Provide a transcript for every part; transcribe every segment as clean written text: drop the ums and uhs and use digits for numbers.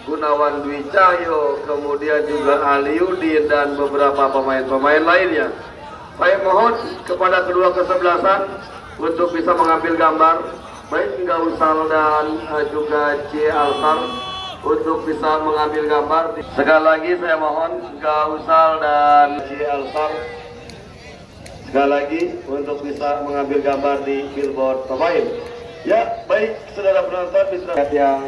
Gunawan Dwi Cahyo, kemudian juga Aliudin dan beberapa pemain-pemain lainnya. Saya mohon kepada kedua kesebelasan untuk bisa mengambil gambar, baik Gausal dan juga C. Alsar untuk bisa mengambil gambar. Sekali lagi saya mohon Gausal dan C. Alsar sekali lagi untuk bisa mengambil gambar di billboard pemain. Ya, baik saudara penonton, bisa yang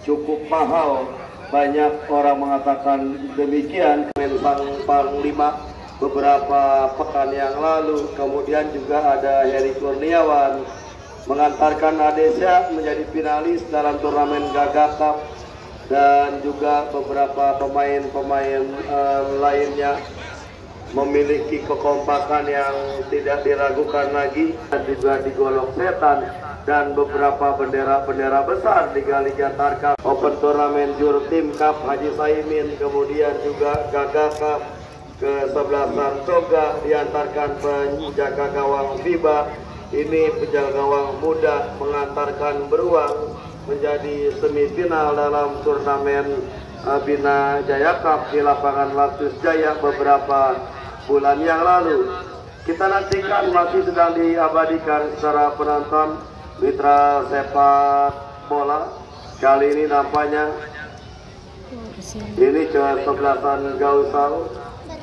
cukup mahal. Banyak orang mengatakan demikian. Sang Panglima beberapa pekan yang lalu, kemudian juga ada Heri Kurniawan mengantarkan Adesya menjadi finalis dalam turnamen Gaga Cup, dan juga beberapa pemain-pemain lainnya memiliki kekompakan yang tidak diragukan lagi, dan juga digolok setan dan beberapa bendera-bendera besar di Liga Tarkam, Open Turnamen Jur Tim Cup Haji Saimin, kemudian juga Gaga Cup ke-11 Toga diantarkan penjaga gawang FIBA. Ini penjaga gawang muda mengantarkan beruang menjadi semifinal dalam turnamen Bina Jaya Cup di lapangan Lapus Jaya beberapa bulan yang lalu. Kita nantikan, masih sedang diabadikan secara penonton mitra sepak bola. Kali ini nampaknya ini kesebelasan Gausal,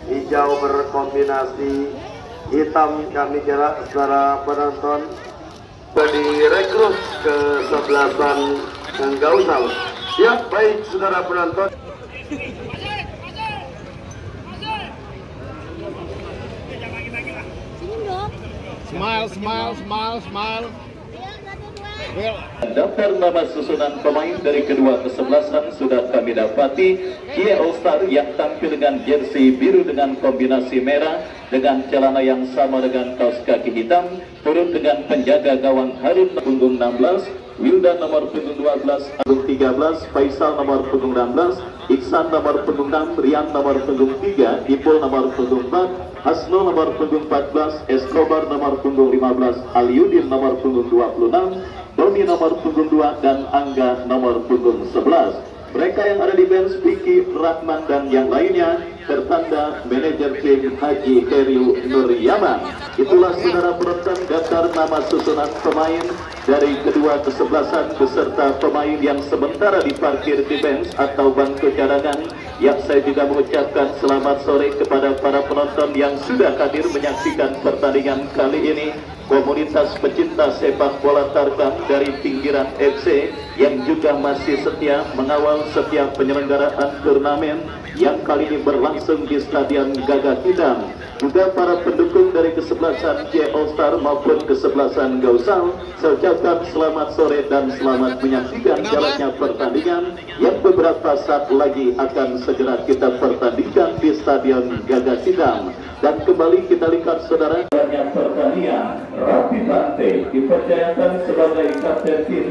hijau berkombinasi hitam kami kira secara penonton. Direkrut kesebelasan Gausal. Ya, baik saudara penonton. Smile, smile, smile, smile. Daftar nama susunan pemain dari kedua kesebelasan sudah kami dapati. Kia All Star yang tampil dengan jersey biru dengan kombinasi merah dengan celana yang sama dengan kaos kaki hitam, turut dengan penjaga gawang Harun punggung 16, Wildan nomor punggung 12, Agung 13, Faisal nomor punggung 16, Iksan nomor punggung 6, Rian nomor punggung 3, Ipul nomor punggung 4, Hasno nomor punggung 14, Escobar nomor punggung 15, Aliudin nomor punggung 26, Doni nomor punggung 2, dan Angga nomor punggung 11. Mereka yang ada di bench, Vicky, Rahman, dan yang lainnya tertanda manajer tim Haji Heriu Nuryaman. Itulah saudara penonton daftar nama susunan pemain dari kedua kesebelasan beserta pemain yang sementara diparkir di bench atau bangku cadangan. Yang saya juga mengucapkan selamat sore kepada para penonton yang sudah hadir menyaksikan pertandingan kali ini. Komunitas pecinta sepak bola Tarkam dari pinggiran FC yang juga masih setia mengawal setiap penyelenggaraan turnamen yang kali ini berlangsung di Stadion Gagak Hitam. Juga para pendukung dari kesebelasan J All Star maupun kesebelasan Gausal, saya ucapkan selamat sore dan selamat menyaksikan jalannya pertandingan yang beberapa saat lagi akan segera kita pertandingkan di Stadion Gagak Hitam. Dan kembali kita lihat saudara, pertandingan Rapi Bante dipercayakan sebagai kapten tim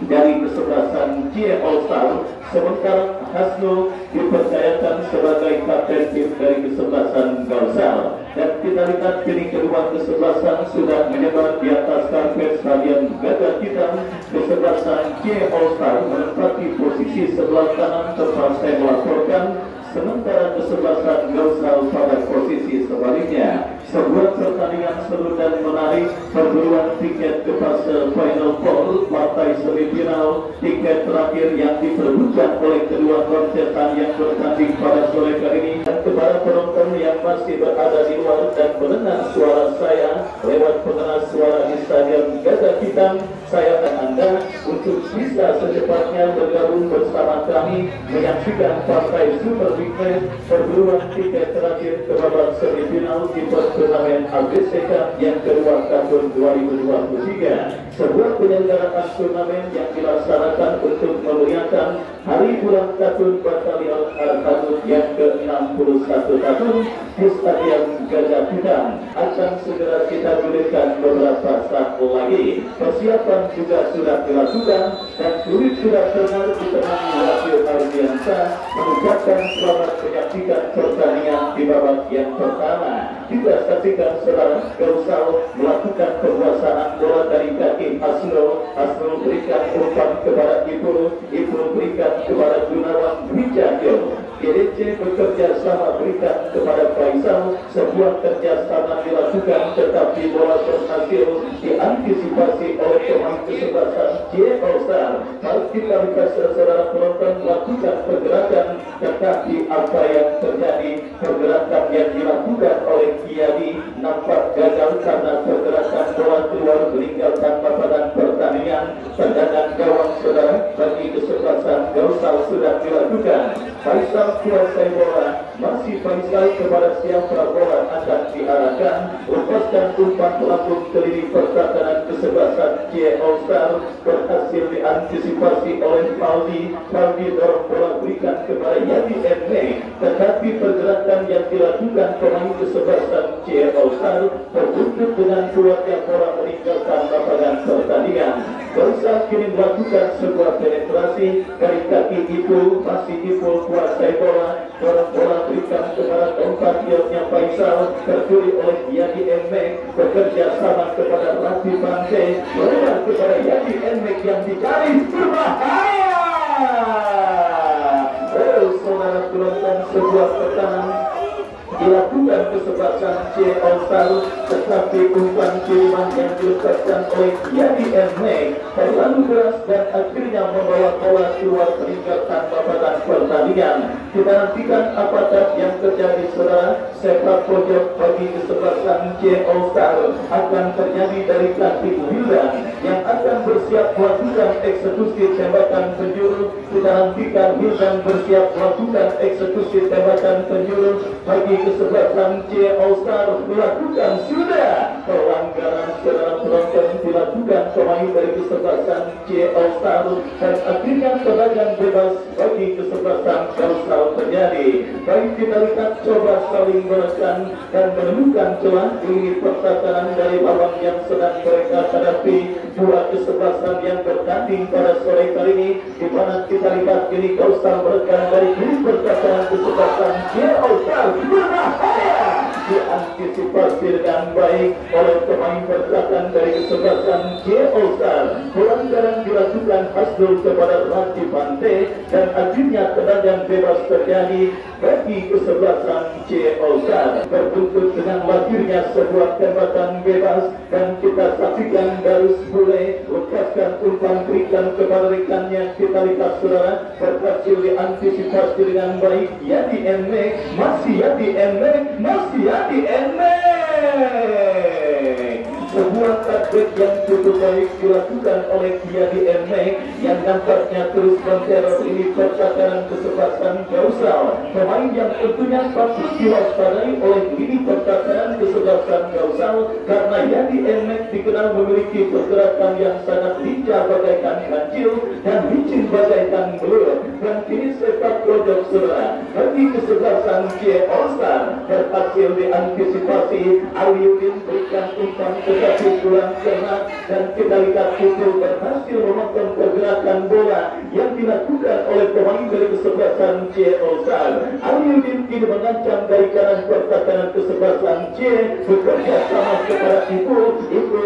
dari kesebelasan J All Star, sementara Hasno dipercayakan sebagai kapten tim dari kesebelasan Gausal. Dan kita lihat kini kedua kesebelasan sudah menyebar di atas karpet Stadion Gagak Hitam. Kesebelasan J All Star menempati posisi sebelah kanan tempat saya melaporkan, sementara kesebelasan Gausal pada posisi sebaliknya. Sebuah pertandingan seru dan menarik, perburuan tiket ke fase final four partai semifinal, tiket terakhir yang diperebutkan oleh kedua kontestan yang bertanding pada sore kali ini. Dan kepada penonton yang masih berada di luar dan mendengar suara saya lewat pengeras suara di Stadion Gagak Hitam, saya dan Anda untuk bisa secepatnya bergabung bersama kami menyaksikan partai Super Big Match perburuan tiket terakhir ke babak semifinal di turnamen ABCK yang kedua tahun 2023. Sebuah penyelenggaraan turnamen yang dilaksanakan untuk memeriahkan hari ulang tahun Batalion Arkanut yang ke-61 tahun di Stadion Gagak Hitam. Akan segera kita gulirkan beberapa saat lagi. Persiapan juga sudah dilakukan dan kulit sudah dengar ditemani Wakil Ardiansa mengucapkan selamat menyaksikan pertandingan di babak yang pertama. Kita saksikan saudara Gausal melakukan penguasaan bola dari kaki Hasno. Hasno berikan umpan kepada Ibu Ibu berikan kepada Gunawan Wijaya. GDC bekerja sama berikan kepada Faisal. Sebuah kerjasama dilakukan tetapi bola berhasil diantisipasi oleh pemain kesebelasan J All Star. Harus kita lihat saudara penonton melakukan pergerakan, tetapi apa yang terjadi, pergerakan yang dilakukan oleh Kiadi nampak gagal karena pergerakan bola keluar meninggalkan lapangan pertandingan. Tendangan gawang saudara bagi kesebelasan Gausal sudah dilakukan. Faisal kuasai bola, masih Faisal kepada siapa bola akan diarahkan. Lepaskan umpan pelampung ke lini pertahanan kesebelasan J All Star berhasil diantisipasi oleh Paldi. Paldi dorong bola berikan kepada Yadi Erne, tetapi pergerakan yang dilakukan pemain kesebelasan J All Star tertutup dengan kuatnya bola meninggalkan lapangan pertandingan. Gausal kini melakukan sebuah penetrasi dari kaki Ibu, masih Ibu kuasai bola, dorong bola berikan kepada tempat diamnya Faisal, tercuri oleh Yadi Emek, bekerja sama kepada Rati Bante, melebar kepada Yadi Emek yang dicari, berbahaya. Saudara penonton, sebuah tekanan dilakukan kesebelasan J All Star, tetapi umpan kiriman yang dilepaskan oleh Yadi Emek terlalu keras dan akhirnya membawa bola keluar meninggalkan lapangan pertandingan. Kita nantikan apakah yang terjadi saudara. Sepak pojok bagi kesebelasan J All Star akan terjadi dari kaki Wildan yang akan bersiap melakukan eksekusi tembakan penjuru. Kita nantikan Wildan bersiap melakukan eksekusi tembakan penjuru bagi kesebelasan J All Star. Melakukan sudah pelanggaran saudara penonton dilakukan pemain dari kesebelasan J All Star dan akhirnya tendangan bebas bagi kesebelasan Gausal terjadi. Baik kita lihat, coba saling menekan dan menemukan celah di pertahanan dari lawan yang sedang mereka hadapi. Dua kesebelasan yang bertanding pada sore kali ini, di mana kita lihat ini Gausal menekan dari pertahanan kesebelasan J All Star. Berbahaya diantisipasi dengan baik oleh pemain pertahanan dari kesebelasan J All Star. Pelanggaran dilakukan Hasdul kepada Rati Bante dan akhirnya tendangan bebas terjadi bagi kesebelasan J All Star. Berbuntut dengan lahirnya sebuah tembakan bebas dan kita saksikan Darus Bule lepaskan umpan berikan kepada rekannya. Kita lihat saudara, berhasil diantisipasi dengan baik. Yadi Emek, masih Yadi Emek, masih Yadi Emek. Sebuah taktik yang cukup baik dilakukan oleh Yadi Emek yang nampaknya terus menteror ini pertahanan kesebelasan Gausal. Pemain yang tentunya patut diwaspadai oleh ini pertahanan kesebelasan Gausal karena Yadi Emek dikenal memiliki pergerakan yang sangat lincah bagaikan kancil dan licin bagaikan belur. Dan kini sepak pojok saudara bagi kesebelasan J All Star berhasil diantisipasi. Aliudin berikan umpan tetapi kurang cermat dan kita lihat itu berhasil memotong pergerakan bola yang dilakukan oleh pemain dari kesebelasan J All Star. Aliudin kini mengancam dari kanan pertahanan kesebelasan J, bekerja sama kepada Ibu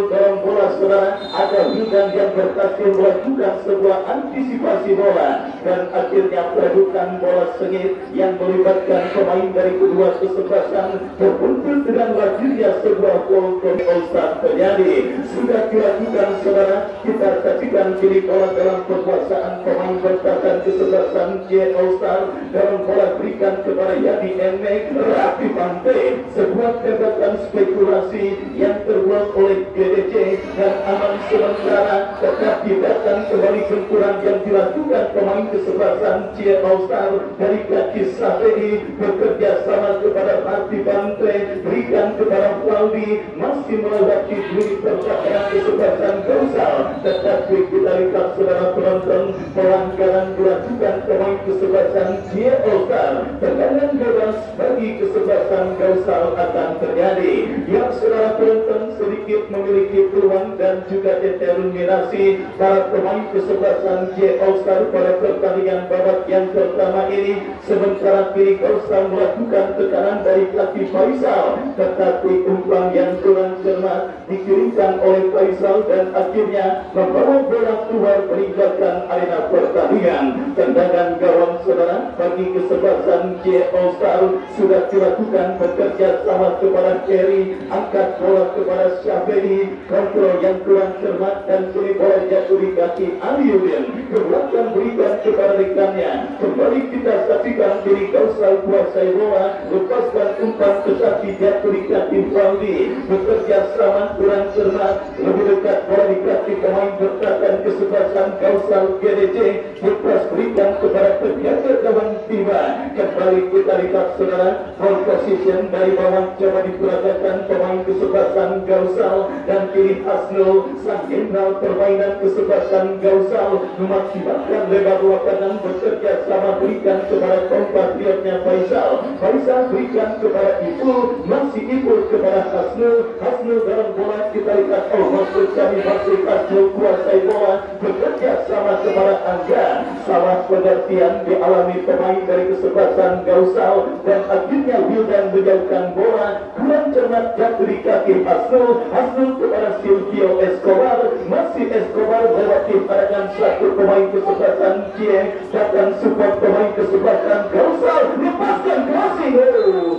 dorong bola saudara. Ada Wildan yang berhasil melakukan sebuah antisipasi bola dan akhirnya perebutan bola sengit yang melibatkan pemain dari kedua kesebelasan berbuntut dengan lahirnya sebuah gol All Star terjadi. Sudah dilakukan saudara, kita saksikan kini bola dalam kekuasaan pemain bertahan kesebelasan J All Star. Dalam bola berikan kepada Yadi Emek, Rati Bante. Sebuah tembakan spekulasi yang terbuat oleh GDC dan aman sementara, tetapi datang kembali benturan yang dilakukan pemain kesebelasan J All Star dari kaki Safedi, bekerja sama kepada Rati Bante, berikan kepada Waldi, masih melewati diri pertahanan kesebelasan Gausal. Tetapi kita lihat saudara penonton, pelanggaran dilakukan pemain kesebelasan J All Star. Tendangan bebas bagi kesebelasan Gausal akan terjadi. Yang saudara penonton sedikit memiliki peluang dan juga determinasi para pemain kesebelasan J All Star pada pertandingan babak yang pertama ini. Sementara kini Gausal melakukan tekanan dari kaki Faisal, tetapi umpan yang kurang cermat dikirimkan oleh Faisal dan akhirnya membawa bola keluar meninggalkan arena pertandingan. Tendangan gawang saudara bagi kesebelasan J All Star sudah dilakukan bekerja sama kepada Kerry, angkat bola kepada Syafedi, kontrol yang kurang cermat dan kini bola jatuh di kaki Aliudin, ke belakang berikan kepada rekannya. Kembali kita saksikan diri Kausal kuasai bola, lepaskan umpan tetapi jatuh di kaki Faldi, bekerja sama kurang cermat, lebih dekat bola di kaki pemain bertahan kesebelasan Kausal GDC, lepas berikan kepada penjaga gawang tiba. Kembali kita lihat saudara, ball position dari bawah coba diperagakan pemain kesebelasan Gausal dan kini Hasnul sang jenderal permainan kesebelasan Gausal memaksimalkan lebar lapangan, bekerja sama berikan kepada kompatriotnya Faisal. Faisal berikan kepada Ipul, masih Ipul kepada Hasnul. Hasnul dalam bola kita lihat maksud kami masih Hasnul kuasai bola, bekerja sama kepada Angga. Salah pengertian dialami pemain dari kesebelasan Gausal dan akhirnya Wildan menjauhkan bola, kurang cermat jatuh di kaki Hasnul. Hasnul kepada Silvio Escobar, masih Escobar melewati pandangan satu pemain kesebelasan Cie, datang support pemain kesebelasan Gausal, lepaskan crossing.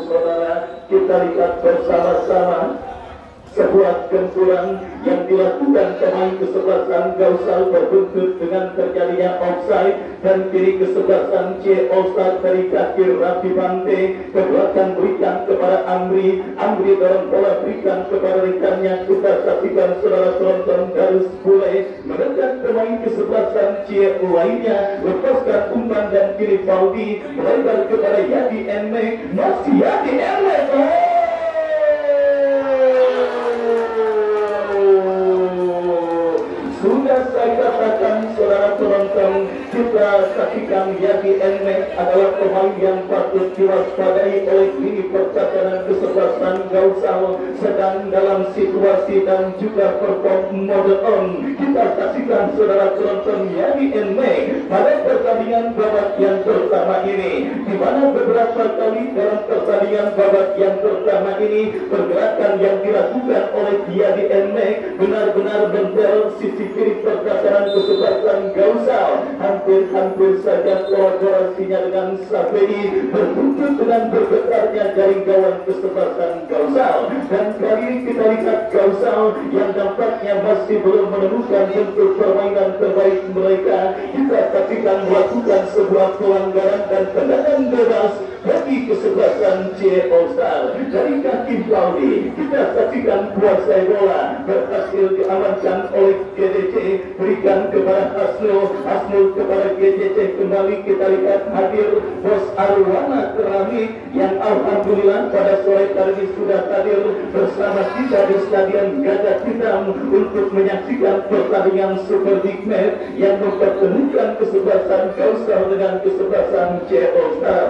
Saudara, kita lihat bersama-sama sebuah benturan yang dilakukan pemain kesebelasan Gausal berbuntut dengan terjadinya offside dan kiri kesebelasan C All Star dari kaki Rafi Bante ke belakang berikan kepada Amri. Amri dorong bola berikan kepada rekannya. Kita saksikan saudara penonton garis bule mendekat pemain kesebelasan C lainnya, lepaskan umpan dan kiri Faldi melebar kepada Yadi Enme, masih Yadi Enme. Sudah saya katakan saudara penonton, kita saksikan Yadi Enme adalah pemain yang patut diwaspadai oleh kini pertahanan kesebelasan Gausal sedang dalam situasi dan juga perform mode on. Kita saksikan saudara penonton Yadi Enme pada pertandingan babak yang pertama ini, di mana beberapa kali dalam pertandingan babak yang pertama ini pergerakan yang dilakukan oleh Yadi Enme benar-benar mentel sisi kiri pertahanan kesebelasan Gausal. Hampir saja kolaborasinya dengan Safei berbuntut dengan bergetarnya jaring gawang kesebelasan Gausal. Dan kali ini kita lihat Gausal yang nampaknya masih belum menemukan bentuk permainan terbaik mereka. Kita saksikan melakukan sebuah pelanggaran dan tendangan bebas bagi kesebelasan C All Star dari kaki Faldi. Kita saksikan kuasai bola berhasil diamankan oleh GDC, berikan kepada Hasnul. Hasnul kepada GDC. Kembali kita lihat hadir Bos Arwana Keramik yang alhamdulillah pada sore tadi sudah hadir bersama kita di Stadion Gajah Hitam untuk menyaksikan pertandingan Super Big Match yang mempertemukan kesebelasan Gausal dengan kesebelasan C All Star.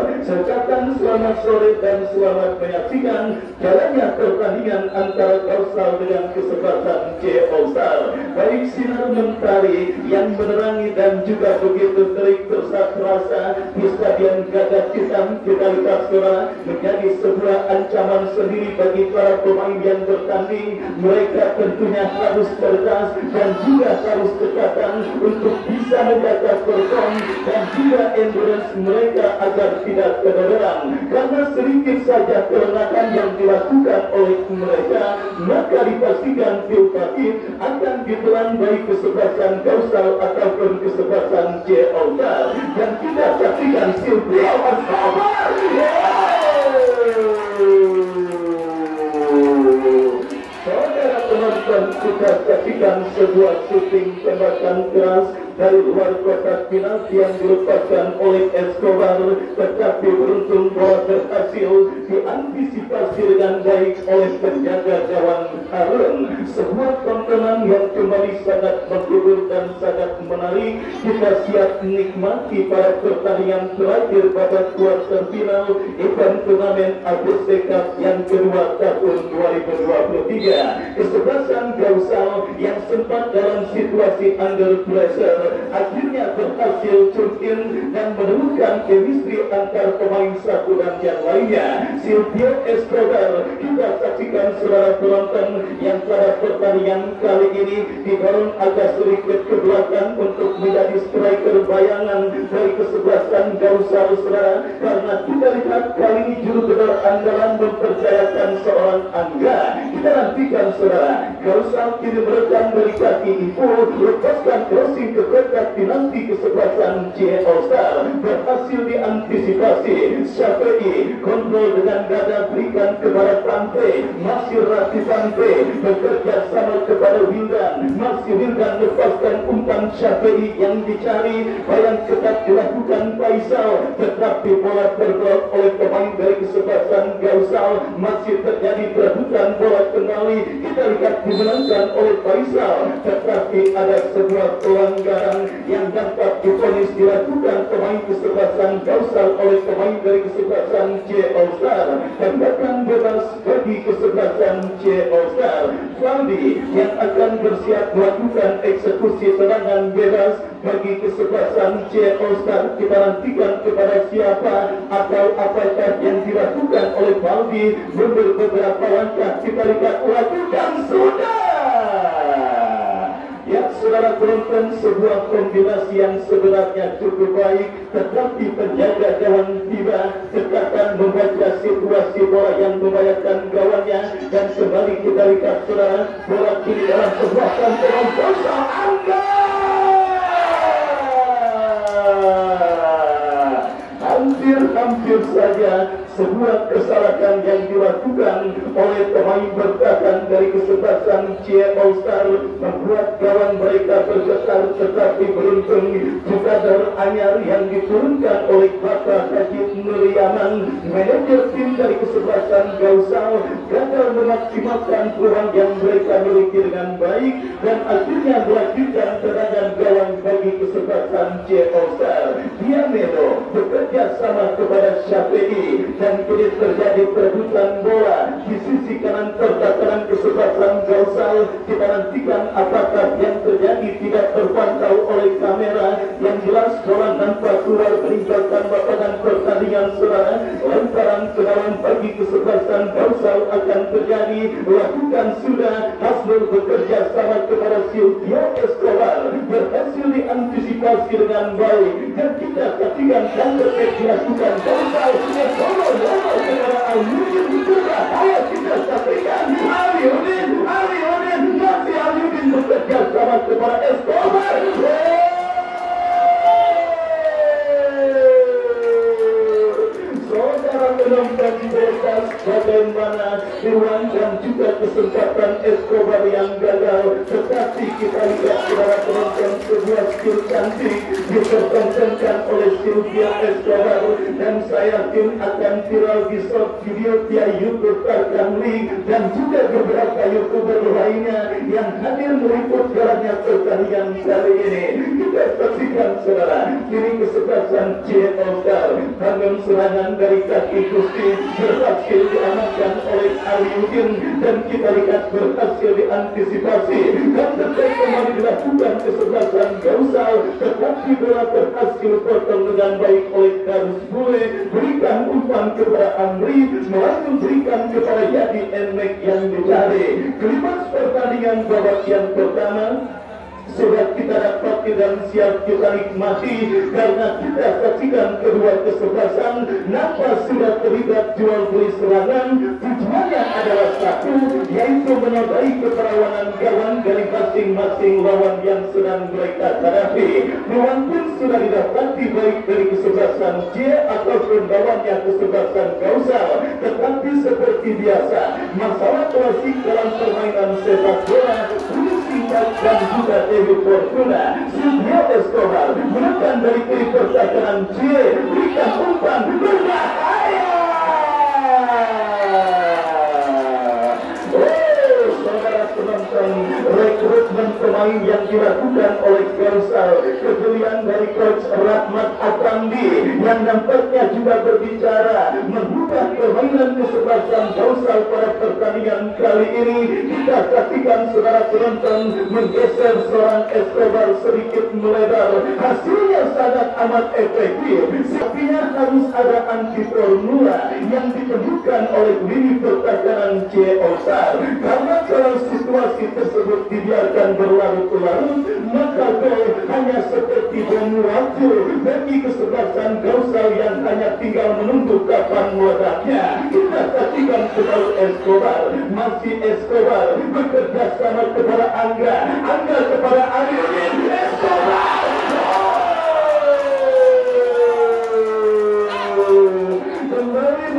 Selamat sore dan selamat menyaksikan jalannya pertandingan antara Gausal dengan kesebelasan C All Star. Baik sinar mentari yang menerangi dan juga begitu terik terasa di Stadion Gajah Hitam, kita lihat saudara, menjadi sebuah ancaman sendiri bagi para pemain yang bertanding. Mereka tentunya harus cerdas dan juga harus tekatan untuk bisa menjaga perform dan juga endurance mereka agar tidak kederaan. Karena sedikit saja kelelahan yang dilakukan oleh mereka, maka dipastikan Pilpakit akan ditelan baik kesebelasan Gausal ataupun kesebelasan C All Star. Dan kita saksikan Silvio Escobar. Saudara penonton, kita saksikan sebuah syuting tembakan keras dari luar kotak penalti yang dilepaskan oleh Escobar, tetapi beruntung bola berhasil diantisipasi dengan baik oleh penjaga gawang Harun. Sebuah tontonan yang kembali sangat menghibur dan sangat menarik. Kita siap menikmati pada pertandingan terakhir babak kuarter final event turnamen ABC Cup yang kedua tahun 2023. Kesebelasan Gausal yang sempat dalam situasi under pressure akhirnya berhasil tune-in dan menemukan chemistry antar pemain satu dan yang lainnya. Silvio Escobar, kita saksikan saudara penonton yang pada pertandingan kali ini didorong agak sedikit ke belakang untuk menjadi striker bayangan dari kesebelasan Gausal saudara, karena kita lihat kali ini juru gedor andalan mempercayakan seorang Angga. Kita nantikan saudara, Gausal kini merekam dari kaki Ibu, lepaskan crossing ke kotak penalti kesebelasan C All Star, berhasil diantisipasi. Syafi'i kontrol dengan dada, berikan kepada Tante, masih Rati Tante bekerja sama kepada Wildan, masih Wildan lepaskan umpan Syafi'i yang dicari, bayang ketat dilakukan Faisal, tetapi bola terblok oleh pemain dari kesebelasan Gausal. Masih terjadi perebutan bola kembali, kita lihat dimenangkan oleh Faisal, tetapi ada sebuah pelanggaran yang dapat divonis dilakukan pemain kesebelasan Gausal oleh pemain dari kesebelasan C All Star. Tembakan bebas bagi kesebelasan C All Star. Faldi yang akan bersiap melakukan eksekusi serangan bebas bagi kesebelasan C All Star. Kita nantikan kepada siapa atau apakah yang dilakukan oleh Faldi. Mundur beberapa langkah, kita lihat lakukan sudah. Ya saudara penonton, sebuah kombinasi yang sebenarnya cukup baik, tetapi penjaga gawang tiba terkadang membaca situasi bola yang membahayakan gawangnya, dan kembali kita lihat saudara, bola kini dalam sebuah kantoran Gausal. Angga hampir saja sebuah kesalahan yang dilakukan oleh pemain bertahan dari kesebelasan C All Star membuat gawang mereka bergetar, tetapi beruntung Jukadar Anyar yang diturunkan oleh Bapak Haji Nuryaman, manajer tim dari kesebelasan Gausal, gagal memaksimalkan peluang yang mereka miliki dengan baik, dan akhirnya melanjutkan serangan gawang bagi kesebelasan C All Star. Diamedo bekerja sama kepada Syafi'i, dan kini terjadi perebutan bola di sisi kanan pertahanan kesebelasan Gausal. Kita nantikan apakah yang terjadi tidak terpantau oleh kamera. Yang jelas bola nampak keluar meninggalkan lapangan pertandingan saudara. Lemparan ke dalam bagi kesebelasan Gausal akan terjadi. Lakukan sudah. Hasnul bekerja sama kepada Silvio Escobar, berhasil diantisipasi dengan baik, dan kita saksikan dan dilakukan Gausal. Aliudin juga, ayo kita saksikan Aliudin masih Aliudin bekerja sama kepada Escobar. Saudara penonton bebas, bagaimana ruang dan juga kesempatan Escobar yang gagal, tetapi kita lihat saudara penonton sebuah skill cantik dipertontonkan oleh Silvio Escobar, dan saya yakin akan viral di short video via YouTube Tarkam League dan juga beberapa YouTuber lainnya yang hadir meliput jalannya pertandingan kali ini. Kita saksikan saudara, kini kesebelasan C All Star bangun serangan dari kaki Gusti, berhasil diamankan oleh Aliudin, dan kita lihat berhasil diantisipasi, dan terkait kembali dilakukan kesebelasan Gausal, tetapi bola berhasil potong dengan baik oleh Karus Bule, berikan umpan kepada Amri, melalui berikan kepada Yadi Enmek yang dicari. Klimaks pertandingan babak yang pertama sudah kita dapati dan siap kita nikmati, karena kita saksikan kedua kesebelasan nampak sudah terlibat jual beli serangan. Tujuannya adalah satu, yaitu menodai keperawanan gawang dari masing-masing lawan yang sedang mereka hadapi. Peluang pun sudah didapati baik dari kesebelasan C ataupun lawannya kesebelasan Gausal, tetapi seperti biasa masalah klasik dalam permainan sepak bola, dan juga Dewi Fortuna. Silvio Escobar menekan dari kiri pertahanan C, berikan umpan berbahaya. Saudara penonton, rekrutmen pemain yang dilakukan oleh Gausal. Kejelian dari Coach Rahmat Afandi yang nampaknya juga berbicara mengubah permainan kesebelasan Gausal pada pertandingan kali ini. Kita saksikan saudara penonton menggeser seorang Escobar sedikit melebar. Hasilnya sangat amat efektif. Sepertinya harus ada anti formula yang ditemukan oleh lini pertahanan C All-Star. Karena kalau situasi tersebut dibiarkan berlarut-larut, maka gol hanya seperti bom waktu bagi kesebelasan Gausal yang hanya tinggal menunggu kapan meledaknya. Kita saksikan kembali Escobar, masih Escobar bekerja sama kepada Angga kepada Ariel, Escobar.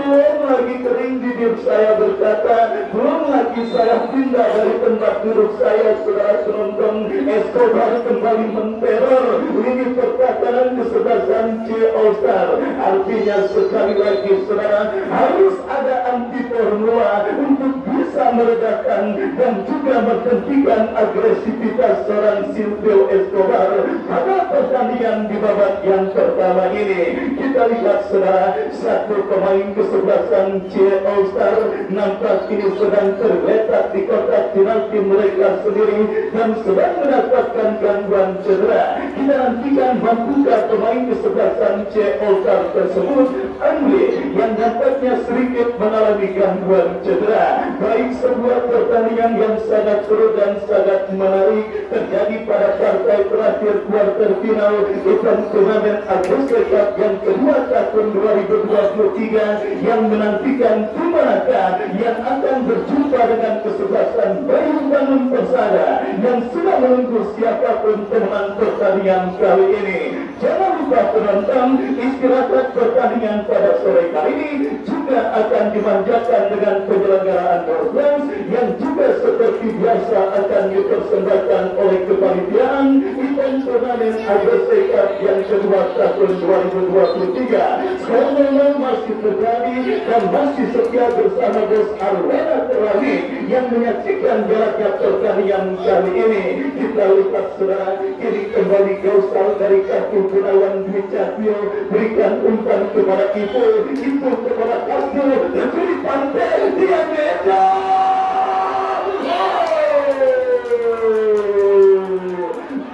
Belum lagi kering bibir saya berkata, belum lagi saya pindah dari tempat duduk saya, saudara penonton. Escobar kembali menteror lini pertahanan kesebelasan C All-Star. Artinya sekali lagi saudara, harus ada anti formula untuk bisa meredakan dan juga menghentikan agresivitas seorang Silvio Escobar pada pertandingan di babak yang pertama ini. Kita lihat saudara, satu pemain kesebelasan C All-Star nampak ini sedang terletak di kotak penalti mereka sendiri dan sedang mendapatkan gangguan cedera. Kita nantikan mampukah pemain kesebelasan C All-Star tersebut Andri yang nampaknya sedikit mengalami gangguan cedera. Baik, sebuah pertandingan yang sangat seru dan sangat menarik terjadi pada partai terakhir kuarter final event turnamen Agustus Cup yang kedua tahun 2023 yang menantikan manakah yang akan berjumpa dengan kesebelasan Bayu Bangun Persada yang sudah menunggu siapapun pemenang pertandingan kali ini. Jangan lupa penonton, istirahat pertandingan pada sore kali ini juga akan dimanjakan dengan penyelenggaraan door prize yang juga seperti biasa akan dipersembahkan oleh kepanitiaan event turnamen Agustus Cup yang kedua tahun 2023. Skor masih terjadi dan masih setia bersama Bos Arwena Terlani yang menyaksikan jaraknya pertandingan kali ini. Kita lihat saudara, ini kembali Gausal dari kartu Gunawan Dwi Cahyo, berikan umpan kepada Ibu kepada Kasku, lebih pantai dia beda.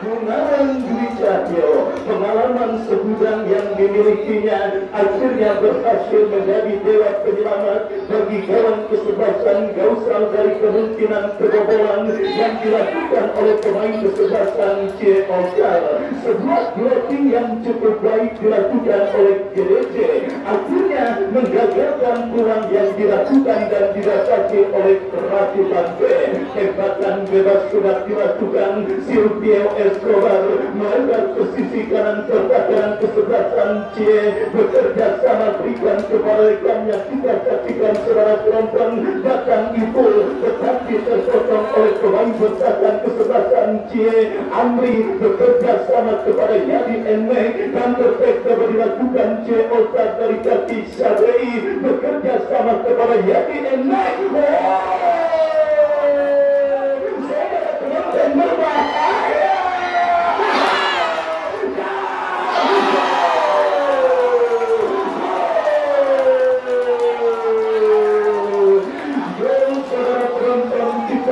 Gunawan Dwi Cahyo, pengalaman segudang yang dimilikinya akhirnya berhasil menjadi dewa penyelamat bagi kawan kesebelasan Gausal dari kemungkinan kebobolan yang dilakukan oleh pemain kesebelasan C All-Star. Sebuah blocking yang cukup baik dilakukan oleh GDC akhirnya menggagalkan peluang yang dilakukan dan didasari oleh Ratusan B. Tembakan bebas sudah dilakukan. Silvio Escobar melebar ke sisi kanan pertahanan kesebelasan C bekerja sama berikan kepada rekannya. Kita saksikan saudara penonton, datang Ibu tetapi terpotong oleh pemain bertahan kesebelasan C Amri bekerja sama kepada Yadi Emek dan perfect dapat dilakukan C All-Star dari kaki Syadei bekerja sama kepada Yadi Emek. Saudara penonton berbahaya.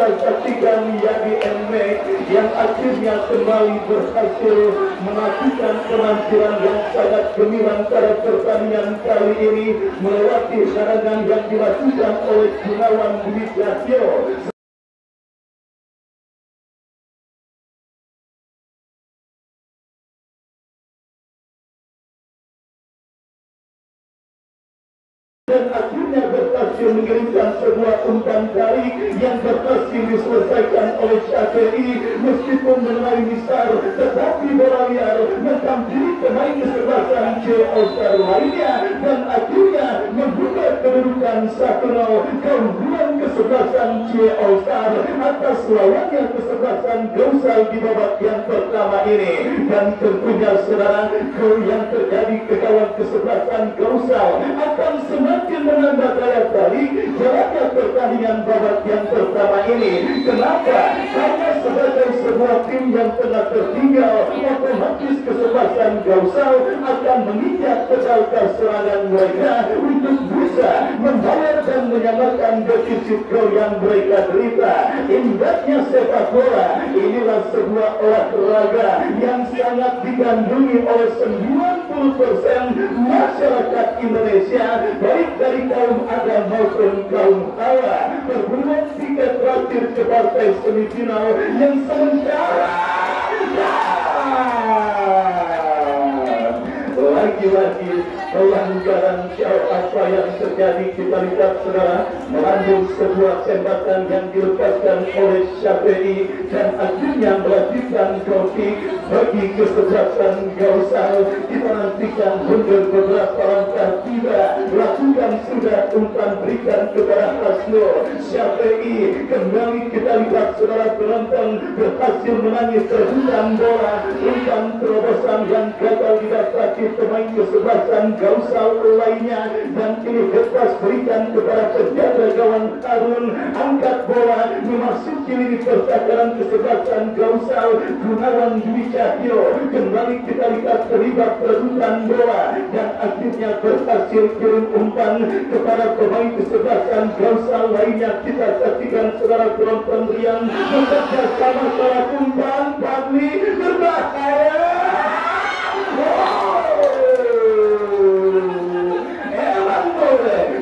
Saksikan Yadi Emek yang akhirnya kembali berhasil melakukan penampilan yang sangat gemilang pada pertandingan kali ini melewati serangan yang dilakukan oleh Gunawan Dwi Cahyo. Dan akhirnya berhasil mengirimkan sebuah umpan tarik yang berhasil diselesaikan oleh Syafei meskipun mengenai misar, tetapi bola liar menghampiri pemain kesebelasan C All-Star lainnya dan akhirnya membuka kedudukan 1-0. Keunggulan kesebelasan Cie All Star atas lawannya kesebelasan Gausal di babak yang pertama ini. Dan tentunya saudara, yang terjadi ke kawan kesebelasan Gausal akan semakin menambah daya tarik jalannya pertandingan babak yang pertama ini. Kenapa? Karena sebagai sebuah tim yang telah tertinggal, otomatis kesebelasan Gausal akan menginjak pedal serangan mereka untuk bisa membayar dan menyamakan defisit gol yang mereka derita. Indahnya sepak bola, inilah sebuah olahraga yang sangat digandrungi oleh 90% masyarakat Indonesia, baik dari kaum Adam maupun kaum Hawa. Berhubung tiket terakhir ke partai semifinal yang sementara lagi-lagi pelanggaran apa yang terjadi. Kita lihat saudara, mengandung sebuah tembakan yang dilepaskan oleh Syafi'i dan akhirnya melanjutkan topik bagi kesebelasan Gausal. Kita nantikan mundur beberapa langkah, tiba lakukan sudah umpan berikan kepada Hasno Syafi'i. Kembali kita lihat saudara, penonton berhasil menangis terhuntam bola, umpan terobosan yang gagal didapati pemain kesebelasan Gausal lainnya, dan ini bebas berikan kepada penjaga gawang Harun. Angkat bola memasuki lini pertahanan kesebelasan Gausal. Gunawan Dwi Cahyo kembali kita lihat terlibat perebutan bola dan akhirnya berhasil kirim umpan kepada pemain kesebelasan Gausal lainnya. Kita saksikan saudara penonton riang bekerja sama salah umpan Fadli berbahaya.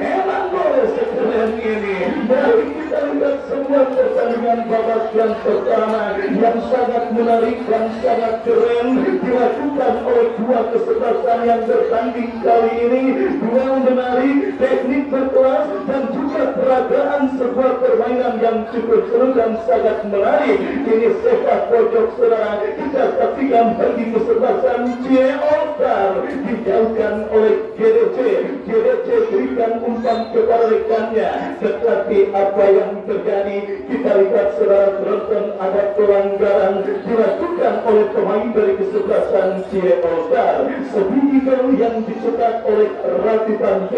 Emang boleh sekeren ini. Mari kita lihat sebuah pertandingan babak yang pertama yang sangat menarik dan sangat keren dilakukan oleh dua kesebelasan yang bertanding kali ini. Duel menarik, teknik berkelas, dan juga peragaan sebuah permainan yang cukup seru dan sangat menarik. Ini sepak pojok saudara, kita saksikan bagi kesebelasan Cie All Star dijauhkan oleh GDC. GDC berikan umpan kepada rekannya, tetapi apa yang terjadi? Kita lihat saudara penonton, ada pelanggaran dilakukan oleh pemain dari kesebelasan Cie All Star. Sebiji gol yang dicetak oleh Ratiban B,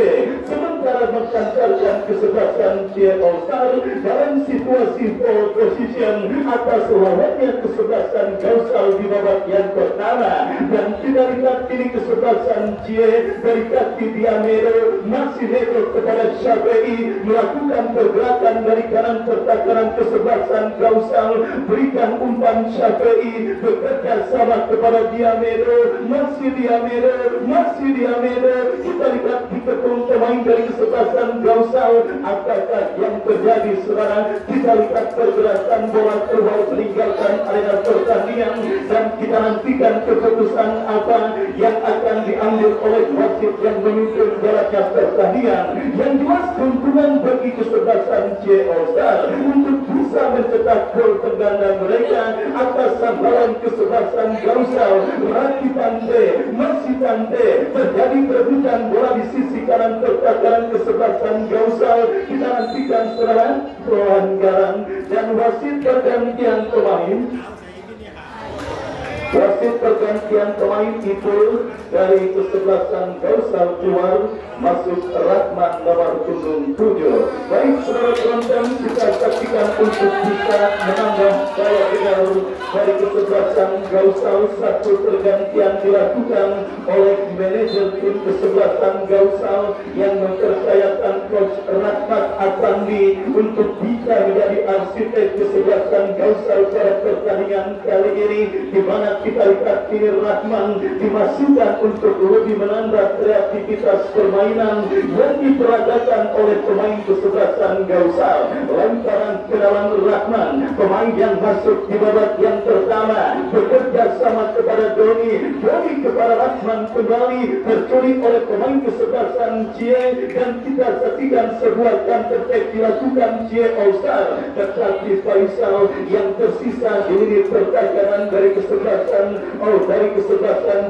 sementara mengantarkan kesebelasan Cie All Star dalam situasi pole position atas lawannya kesebelasan Gausal di babak yang pertama. Dan kita lihat ini kesebelasan Cie dari kaki Diamero masih netral kepada Syafi'i, melakukan pergerakan dari kanan pertahanan kesebelasan Gausal, berikan umpan Syafi'i, bekerja sama kepada Diamero, masih Diamero. Kita lihat di ketung pemain dari kesebelasan Gausal, apakah yang terjadi sekarang? Kita lihat pergerakan bola keluar meninggalkan arena pertandingan, dan kita nantikan keputusan apa yang akan diambil oleh wasit yang memimpin jalannya pertandingan. Yang jelas keuntungan bagi kesebelasan Cie All Star untuk bisa mencetak gol pengganda mereka atas sambaran kesebelasan Gausal. Raki masih Tante, terjadi perebutan bola di sisi kanan pertahanan kesebelasan Gausal. Kita nantikan saudara pelanggaran dan wasit pergantian pemain. Wasit pergantian pemain itu dari kesebelasan Gausal keluar, masuk Rahman nomor punggung 7. Baik saudara penonton, kita saksikan untuk bisa menambah daya dengar dari kesebelasan Gausal. Satu pergantian dilakukan oleh manajer tim kesebelasan Gausal yang mempercayakan coach Rahmat Afandi untuk bisa menjadi arsitek kesebelasan Gausal pada pertandingan kali ini, di mana kita lihat ini Rahman dimasukkan untuk lebih menambah kreativitas permainan yang diperagakan oleh pemain kesebelasan Gausal. Lemparan ke dalam Rahman, pemain yang masuk di babak yang pertama, bekerja sama kepada Doni kepada Rahman kembali terculik oleh pemain kesebelasan Cie, dan kita saksikan sebuah counter attack dilakukan Cie All-Star, tetapi Faisal yang tersisa di lini pertahanan dari kesebelasan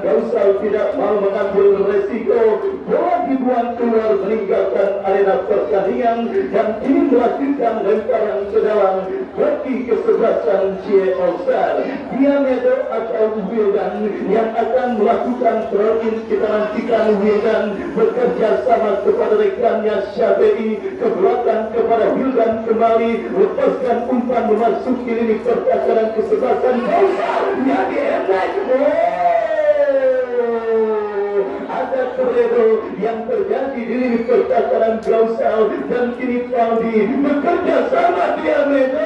Gausal tidak mau mengambil resiko. Bola dibuang keluar meninggalkan arena pertandingan dan ini melakukan lemparan ke dalam bagi kesebelasan Cie All-Star. Diamedo atau Wildan yang akan melakukan throw-in. Kita nantikan Wildan bekerja sama kepada rekannya Syafi'i ke belakang kepada Wildan kembali lepaskan umpan memasuki lini pertahanan kesebelasan Gausal yang dienek. Ada tornado yang terjadi di lini pertahanan Gausal dan kini Faldi bekerja sama Diamedo.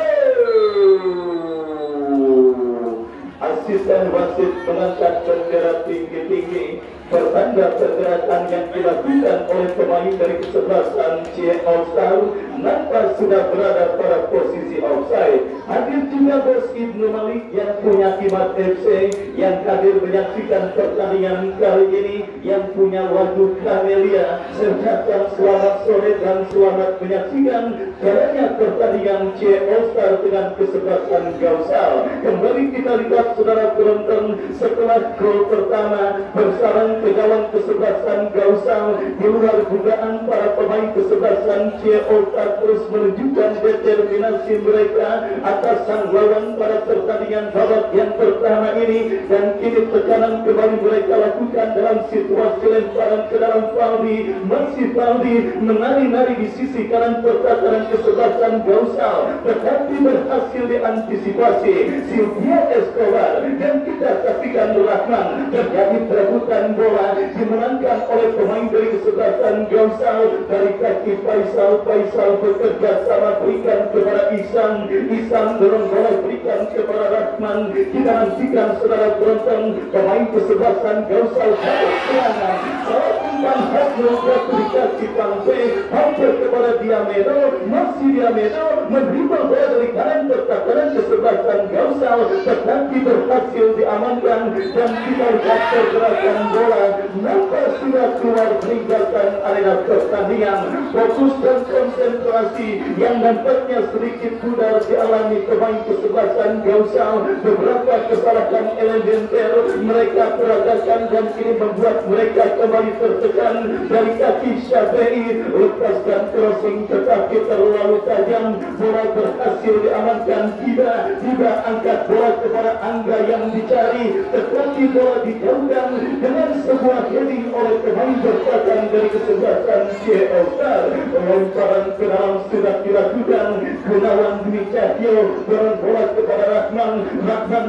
Asisten wasit mengangkat bendera tinggi-tinggi pertanda pergerakan yang dilakukan oleh pemain dari kesebelasan Cie All-Star nampak sudah berada pada posisi offside. Hadir juga Bos Ibnu Malik yang punya Kimat FC yang hadir menyaksikan pertandingan kali ini, yang punya Wadu Kamelia. Serta selamat sore dan selamat menyaksikan jalannya pertandingan Cie All-Star dengan kesebelasan Gausal. Kembali kita lihat saudara penonton, setelah gol pertama bersarang ke gawang kesebelasan Gausal, di luar dugaan para pemain kesebelasan Cie All-Star terus menunjukkan determinasi mereka atas sang lawan pada pertandingan babak yang pertama ini, dan kini tekanan kembali mereka lakukan dalam situasi lemparan ke dalam Faldi. Masih Faldi menari-nari di sisi kanan pertahanan kesebelasan Gausal, tetapi berhasil diantisipasi Sylvia Escobar, dan kita saksikan Rahman terjadi perebutan bola dimenangkan oleh pemain dari kesebelasan Gausal dari kaki Faisal bekerja sama berikan kepada Isan dorong bola berikan kepada Rahman. Kita nantikan saudara penonton, pemain kesebelasan Gausal serangan salah umpan hasil gratifikasi Pangpe hampir kepada Diamedo. Masih Diamedo menerima bola dari kanan pertahanan kesebelasan Gausal, tetapi berhasil diamankan dan kita lihat pergerakan bola nampak sudah keluar meninggalkan arena pertandingan. Fokus dan konsentrasi yang nampaknya sedikit pudar dialami pemain kesebelasan Gausal. Beberapa kesalahan elementer mereka peragakan dan ini membuat mereka kembali tertekan. Dari kaki Syafi'i lepaskan crossing tetapi terlalu tajam, bola berhasil diamankan. Tidak angkat bola kepada Angga yang dicari, tetapi bola dijauhkan dengan sebuah heading oleh pemain bertahan dari kesebelasan Cie All-Star. Lemparan ke dalam sudah dilakukan. Gunawan Dwi Cahyo dorong bola kepada Rahman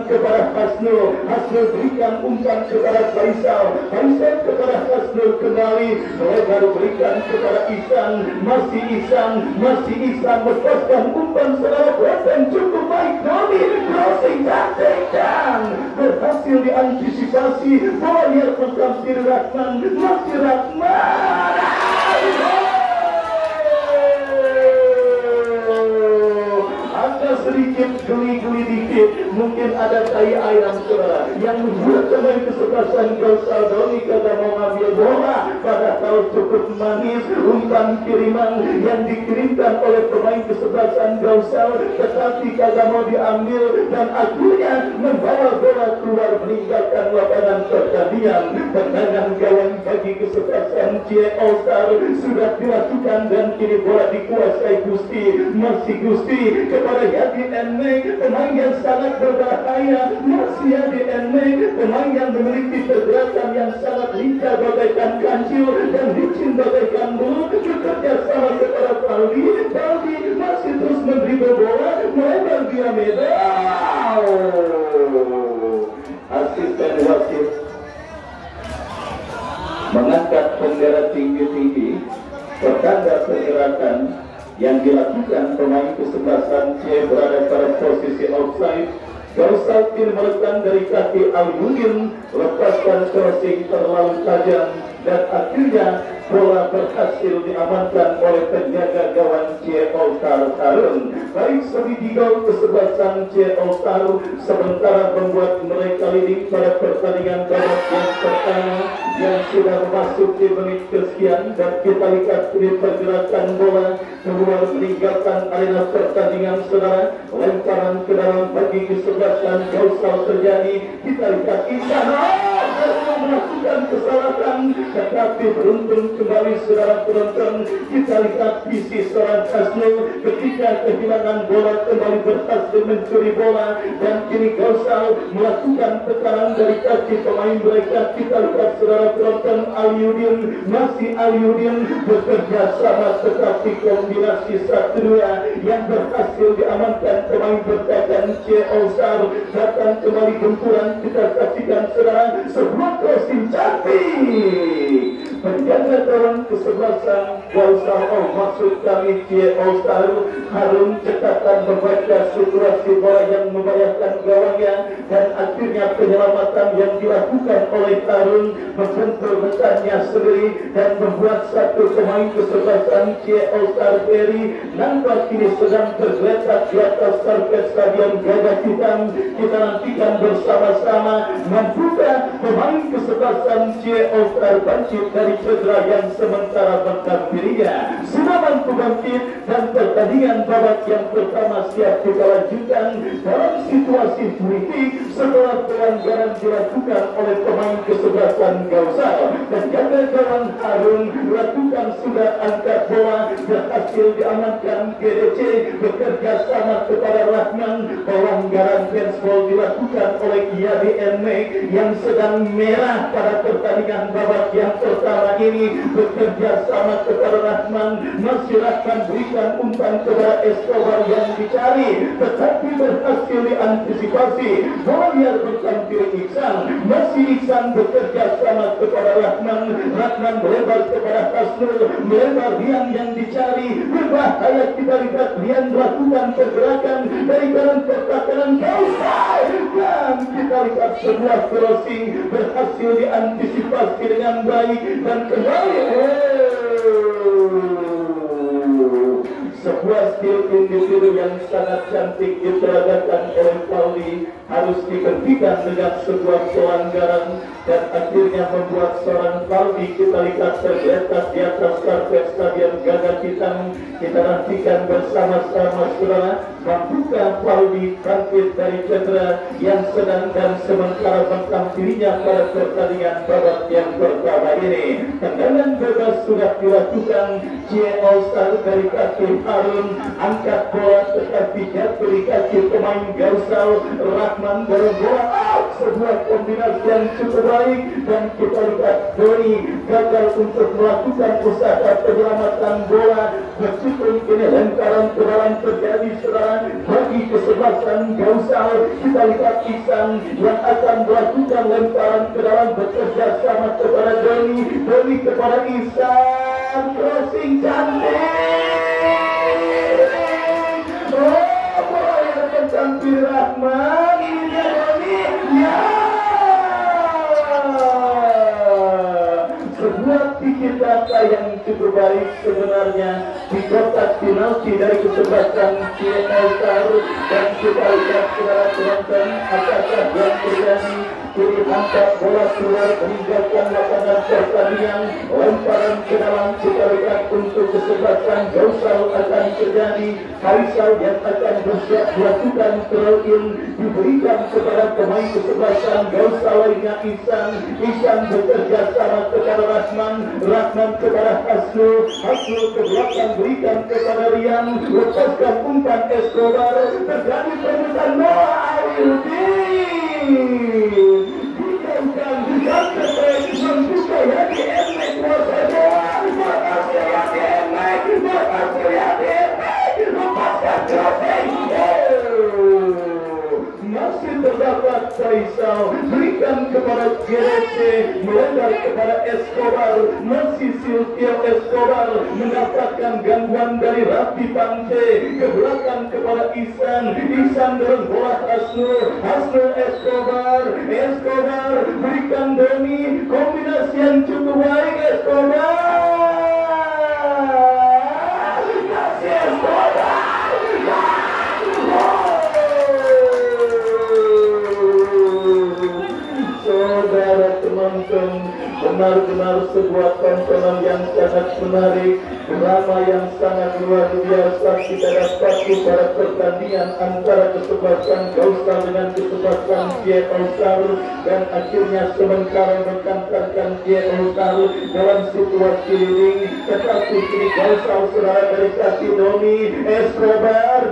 kepada Hasnul berikan umpan kepada Faisal kepada Hasnul kembali, lebar berikan kepada Isan. Masih Isan lepaskan umpan saudara dan cukup baik. Doni crossing dan berhasil diantisipasi. Bola liar mengambil Rahman, masih Rahman. Sedikit geli-geli dikit, mungkin ada tai ayam saudara yang membuat pemain kesebelasan Gausal Doni kagak mau ngambil bola, padahal cukup manis umpan kiriman yang dikirimkan oleh pemain kesebelasan Gausal, tetapi kagak mau diambil dan akhirnya membawa bola keluar meninggalkan lapangan pertandingan. Tendangan gawang bagi kesebelasan Cie All-Star sudah dilakukan dan kini bola dikuasai Gusti. Masih Gusti kepada Yadi Enmek, pemain yang sangat berbahaya. Masih Yadi Enmek, pemain yang memiliki pergerakan yang sangat lincah bagaikan kancil dan licin bagaikan bulu. Bekerja sama kepada Faldi masih terus memberi bola melebar Diamedo. Asisten wasit mengangkat bendera tinggi-tinggi pertanda pergerakan yang dilakukan pemain kesebelasan C berada pada posisi offside. Gausal kini melekan dari kaki Al-Yudin, lepaskan crossing terlalu tajam dan akhirnya bola berhasil diamankan oleh penjaga gawang C All Star Tarun. Baik seri di gol kesebelasan C All Star sementara membuat mereka leading pada pertandingan babak yang pertama yang sudah masuk di menit kesekian, dan kita lihat di pergerakan bola keluar meninggalkan arena pertandingan saudara. Lemparan ke dalam bagi kesebelasan Gausal terjadi. Kita lihat Isana melakukan kesalahan, tetapi beruntung kembali saudara penonton. Kita lihat visi seorang Hasnul ketika kehilangan bola kembali berhasil mencuri bola, dan kini Gausal melakukan tekanan dari kaki pemain mereka. Kita lihat saudara penonton, Aliudin bekerja sama, tetapi kombinasi 1-2 yang berhasil diamankan pemain bertahan C All Star. Datang kembali benturan, kita saksikan saudara sebuah crossing cantik. Penjaga gawang kesebelasan Gausal maksud kami C All Star Harun cekatan membaca situasi bola yang membahayakan gawangnya, dan akhirnya penyelamatan yang dilakukan oleh Harun membentur rekannya sendiri dan membuat satu pemain kesebelasan C All Star Ferry nampak kini sedang tergeletak di atas karpet stadion Gajah Hitam. Kita nantikan bersama-sama mampukah pemain kesebelasan C All Star bangkit dari cedera yang sementara mendampinginya. Sudah mampu bangkit dan pertandingan babak yang pertama siap kita lanjutkan dalam situasi politik setelah pelanggaran dilakukan oleh pemain kesebelasan Gausal. Dan jaga gawang Harun melakukan sudah angkat bola, berhasil diamankan GDC bekerja sama kepada Rahman. Pelanggaran handsball dilakukan oleh Yadi Enme yang sedang merah pada pertandingan babak yang pertama ini, bekerja sama kepada Rahman. Masih Rahman berikan umpan kepada Escobar yang dicari, tetapi berhasil diantisipasi. Bola liar bertampil Iksan, masih Iksan bekerja sama kepada Rahman. Rahman melebar kepada Hasnul, melebar Rian yang dicari. Berbahaya, kita lihat Rian melakukan pergerakan dari kanan ke kanan Gausal, dan kita lihat sebuah crossing berhasil diantisipasi dengan baik, dan kembali sebuah skill individu yang sangat cantik diperagakan oleh Pauli harus dihentikan dengan sebuah pelanggaran, dan akhirnya membuat seorang Pauli kita lihat tergeletak di atas karpet stadion Gajah Hitam. Kita nantikan bersama-sama saudara, mampukah Pauli bangkit dari cedera yang sedang dan sementara mentampilinya pada pertandingan babak yang pertama ini. Tendangan bebas sudah dilakukan C All Star dari kaki Harun, angkat bola tetapi jatuh di kaki pemain Gausal. Rahman dorong bola out, sebuah kombinasi yang cukup baik, dan kita lihat Doni gagal untuk melakukan usaha penyelamatan bola. Meskipun ini lemparan ke dalam terjadi saudara bagi kesebelasan Gausal. Kita lihat Iksan yang akan melakukan lemparan ke dalam bekerja sama kepada Doni kepada Iksan, crossing cantik. Bola yang tercantik Rahman, ini Doni, ya. Sebuah tiki taka yang cukup baik sebenarnya di kotak penalti dari kesebelasan C All Star, dan kita lihat saudara penonton apakah yang terjadi. Kini angkat bola keluar meninggalkan lapangan pertandingan, lemparan ke dalam. Kita lihat untuk kesebelasan Gausal akan terjadi. Faisal yang akan bersiap melakukan throw in diberikan kepada pemain kesebelasan Gausal lainnya Ihsan bekerja sama kepada Rahman kepada Hasnul ke belakang berikan kepada Rian, lepaskan umpan Escobar, terjadi perebutan bola Aliudin. Dan membuka Yadi Enme kuasa bola, berhasil Yadi Enme, lepaskan crossing. Masih terdapat Faisal, berikan kepada GDC, melebar kepada Escobar. Masih Silvio Escobar mendapatkan gangguan dari Rafi Pante, ke belakang kepada Ihsan dorong bola Hasnul Escobar berikan rekan Doni, kombinasi yang cukup baik Escobar, kasih Escobar. Saudara penonton, benar-benar sebuah tontonan yang sangat menarik, drama yang sangat luar biasa kita dapati pada pertandingan antara kesebelasan Gausal dengan kesebelasan JLSAR, dan akhirnya sementara berkantarkan JLSAR dalam situasi leading, tetapi kini Gausal saudara dari kaki Doni, Escobar,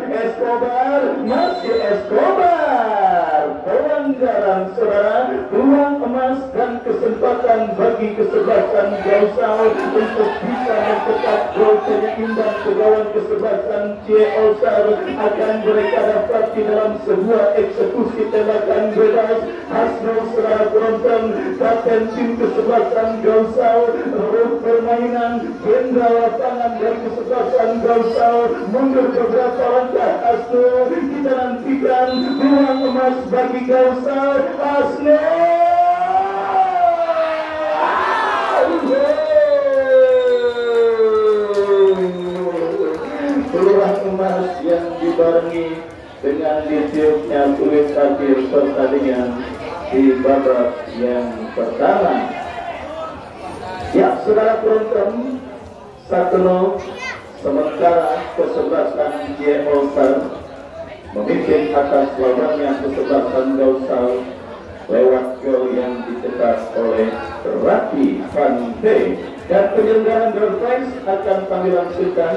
masih Escobar, pelanggaran saudara, peluang emas dan kesempatan bagi kesebelasan Gausal untuk bisa mencetak gol penyeimbang ke gawang kesebelasan JLSAR akan mereka dapati dalam sebuah eksekusi tembakan bebas. Hasnul saudara penonton, kapten tim kesebelasan Gausal, roh permainan jenderal lapangan dari kesebelasan Gausal mundur beberapa langkah. Hasnul, kita nantikan peluang emas bagi Gausal. Hasnul, peluang emas yang dibarengi dengan ditiupnya kulit akhir pertandingan di babak yang pertama. Ya, saudara penonton, 1-0 sementara kesebelasan JLSAR memimpin atas lawannya kesebelasan Gausal lewat gol yang dicetak oleh Rati Fante. Dan penyelenggaraan door prize akan kami langsungkan.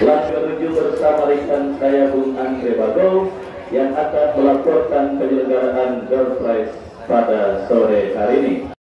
Langsung menuju bersama rekan saya Bung Andre Bagol yang akan melaporkan penyelenggaraan door prize pada sore hari ini.